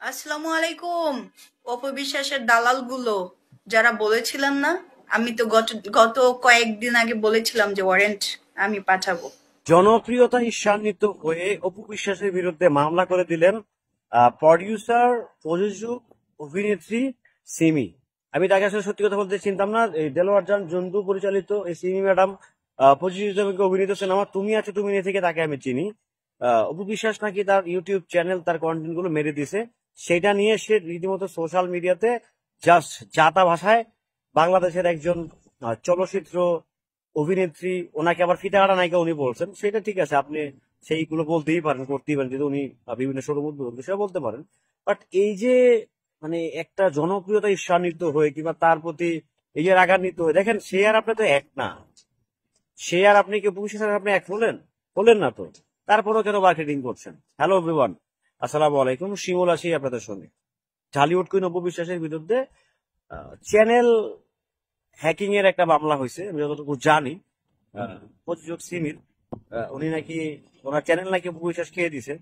আসসালামু আলাইকুম। অপবিশ্বাসের দালাল গুলো যারা বলেছিলেন না, আমি তো গত গত কয়েকদিন আগে বলেছিলাম যে ওয়ারেন্ট আমি পাঠাবো। জনপ্রিয়তা ঈর্ষান্বিত হয়ে অপু বিশ্বাসের বিরুদ্ধে মামলা করে দিলেন প্রডিউসার, প্রযোজক, অভিনেত্রী সিমি। আমি তাকে আসলে সত্যি কথা বলতে চিনতাম না। এই দেলোয়ার জান জন্টু পরিচালিত এই সিমি ম্যাডাম প্রযোজিত এবং অভিনীত সিনেমা তুমি আছো তুমি নেই থেকে তাকে আমি চিনি। অপু বিশ্বাস নাকি তার ইউটিউব চ্যানেল তার কন্টেন্ট গুলো মেরে দিছে, সেটা নিয়ে সে রীতিমতো সোশ্যাল মিডিয়াতে জাস্ট জাতা ভাষায় বাংলাদেশের একজন চলচ্চিত্র অভিনেত্রী, ওনাকে আবার ফিতা কাটা নায়িকা উনি বলছেন, সেটা ঠিক আছে, আপনি সেইগুলো বলতেই পারেন, করতেই পারেন, যেহেতু উনি বিভিন্ন শোরুম উদ্বোধন সেটা বলতে পারেন। বাট এই যে মানে একটা জনপ্রিয়তা ঈর্ষান্বিত হয়ে কিংবা তার প্রতি এই যে রাগান্বিত হয়ে, দেখেন সে আর আপনি তো এক না। সে আর আপনি কি পুলিশের সাথে আপনি এক হলেন? হলেন না তো। তারপরেও কেন মার্কেটিং করছেন? হ্যালো এভরিওয়ান, আসসালামু আলাইকুম, শিমুল আছি আপনাদের সঙ্গে। ঢালিউড কুইন অপু বিশ্বাসের বিরুদ্ধে চ্যানেল হ্যাকিং এর একটা মামলা হয়েছে, আমি যতটুকু জানি। প্রযোজক সিমির উনি নাকি ওনার চ্যানেল নাকি বিশ্বাস খেয়ে দিছে।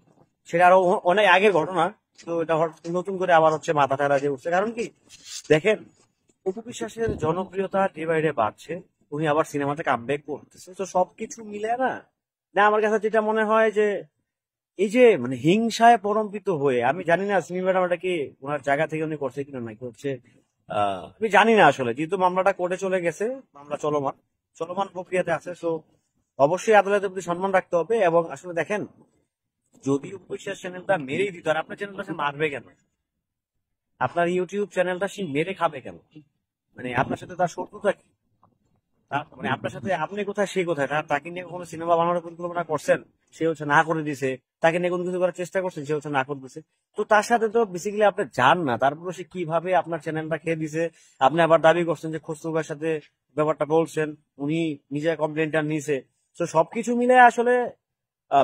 সেটা আরো অনেক আগের ঘটনা। তো এটা নতুন করে আবার হচ্ছে মাথা ঠাড়া দিয়ে উঠছে। কারণ কি, দেখেন, অপু বিশ্বাসের জনপ্রিয়তা ডে বাই ডে বাড়ছে, উনি আবার সিনেমাতে কামব্যাক করতেছে, তো সবকিছু মিলে না, না আমার কাছে যেটা মনে হয় যে এই যে মানে হিংসায় প্রলম্বিত হয়ে, আমি জানি না সিমি ম্যাডাম এটা কি ওনার জায়গা থেকে উনি করছে কিনা নাকি হচ্ছে আমি জানি না আসলে, যেহেতু মামলাটা কোর্টে চলে গেছে, মামলা চলমান চলমান প্রক্রিয়াতে আছে, তো অবশ্যই আদালতের প্রতি সম্মান রাখতে হবে। এবং আসলে দেখেন, যদি উপবিশ্বাস চ্যানেলটা মেরেই দিত, আর আপনার চ্যানেলটা সে মারবে কেন? আপনার ইউটিউব চ্যানেলটা সে মেরে খাবে কেন? মানে আপনার সাথে তার শত্রুতা কি? মানে আপনার সাথে আপনি কোথায় সে কোথায়? তাকে নিয়ে কোনো সিনেমা বানানোর পরিকল্পনা করছেন, সে হচ্ছে না করে দিছে। তাকে নিয়ে কোনো কিছু করার চেষ্টা করছেন, সে হচ্ছে না করে দিছে। তো তার সাথে তো বেসিক্যালি আপনি যান না, তারপরে সে কিভাবে আপনার চ্যানেলটা খেয়ে দিছে? আপনি আবার দাবি করছেন যে খসরু ভাইয়ের সাথে ব্যাপারটা বলছেন, উনি নিজে কমপ্লেনটা নিছে। তো সবকিছু মিলে আসলে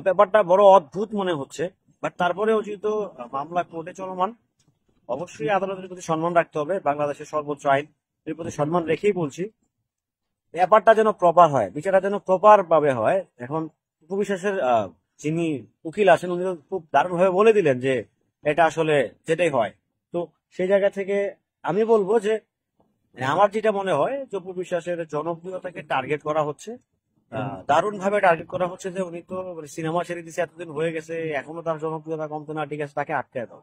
ব্যাপারটা বড় অদ্ভুত মনে হচ্ছে। বাট তারপরেও যেহেতু মামলা কোর্টে চলমান, অবশ্যই আদালতের প্রতি সম্মান রাখতে হবে, বাংলাদেশের সর্বোচ্চ আইন এর প্রতি সম্মান রেখেই বলছি। ব্যাপারটা যেন প্রপার হয়, বিচারটা যেন প্রপার ভাবে হয়। এখন উপবিশ্বাসের যিনি উকিল আছেন, উনি তো খুব দারুণ ভাবে বলে দিলেন যে এটা আসলে যেটাই হয়। তো সেই জায়গা থেকে আমি বলবো যে আমার যেটা মনে হয় যে উপবিশ্বাসের জনপ্রিয়তাকে টার্গেট করা হচ্ছে, দারুণ ভাবে টার্গেট করা হচ্ছে, যে উনি তো সিনেমা ছেড়ে দিচ্ছে, এতদিন হয়ে গেছে, এখনো তার জনপ্রিয়তা কমতো না, ঠিক আছে তাকে আটকায় দাও।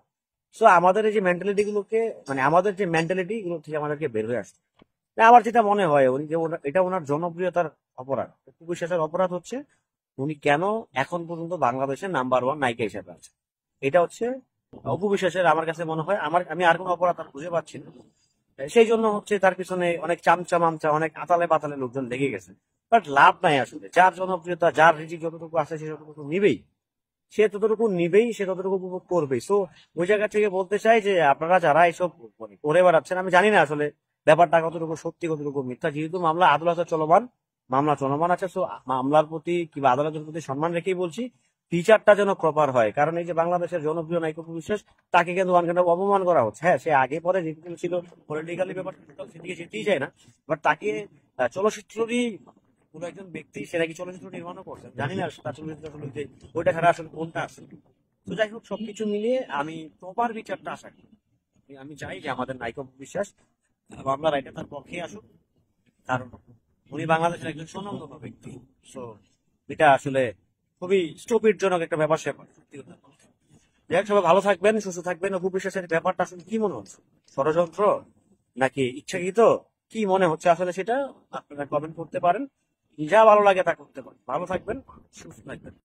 সো আমাদের এই যে মেন্টালিটি গুলোকে, মানে আমাদের যে মেন্টালিটি গুলো থেকে আমাদেরকে বের হয়ে আসছে। না, আমার যেটা মনে হয় উনি যে এটা ওনার জনপ্রিয়তার অপরাধ। উপবিশ্বাসের অপরাধ হচ্ছে উনি কেন এখন পর্যন্ত বাংলাদেশের নাম্বার 1 নায়িকা হিসেবে আছে। এটা হচ্ছে উপবিশ্বাসের, আমার কাছে মনে হয়, আমি আর কোনো অপরাধ আর খুঁজে পাচ্ছি না। সেই জন্য হচ্ছে তার পিছনে অনেক চামচা মামচা, অনেক আতালে পাতালে লোকজন লেগে গেছে। বাট লাভ নাই আসলে, যার জনপ্রিয়তা, যার রিজিক যতটুকু আছে সে যতটুকু নিবেই, সে ততটুকু উপভোগ করবেই। সো ওই জায়গা থেকে বলতে চাই যে আপনারা যারা এইসব মানে করে বেড়াচ্ছেন, আমি জানি না আসলে ব্যাপারটা কতটুকু সত্যি কতটুকু মিথ্যা, যেহেতু মামলা আদালতে চলমান, মামলা চলমান আছে। সো মামলার প্রতি কিংবা আদালতের প্রতি সম্মান রেখেই বলছি, বিচারটা যেন প্রপার হয়। কারণ এই যে বাংলাদেশের জনপ্রিয় নায়িকা অপু বিশ্বাস, তাকে কিন্তু ওয়ানখানে অপমান করা হচ্ছে। হ্যাঁ, সে আগে পরে যেগুলো ছিল পলিটিক্যালি ব্যাপারটা সেদিকে যেতেই যায় না, বাট তাকে চলচ্চিত্রই কোন একজন ব্যক্তি, সে নাকি চলচ্চিত্র নির্মাণও করছেন, জানি না তার চলচ্চিত্র আসলে যে ওইটা ছাড়া আসলে কোনটা আছে। তো যাই হোক, সবকিছু মিলিয়ে আমি প্রপার বিচারটা আশা করি। আমি চাই যে আমাদের নায়িকা অপু বিশ্বাস মামলার রায়টা তার পক্ষে আসুক, কারণ উনি বাংলাদেশের একজন স্বনামধন্য ব্যক্তি। সো এটা আসলে খুবই স্টপিডজনক একটা ব্যাপার স্যাপার, সত্যি কথা বলতে। যাই হোক, সবাই ভালো থাকবেন, সুস্থ থাকবেন। অপু বিশ্বাসের ব্যাপারটা আসলে কি মনে হচ্ছে, ষড়যন্ত্র নাকি ইচ্ছাকৃত, কি মনে হচ্ছে আসলে, সেটা আপনারা কমেন্ট করতে পারেন। যা ভালো লাগে তা করতে পারেন। ভালো থাকবেন, সুস্থ থাকবেন।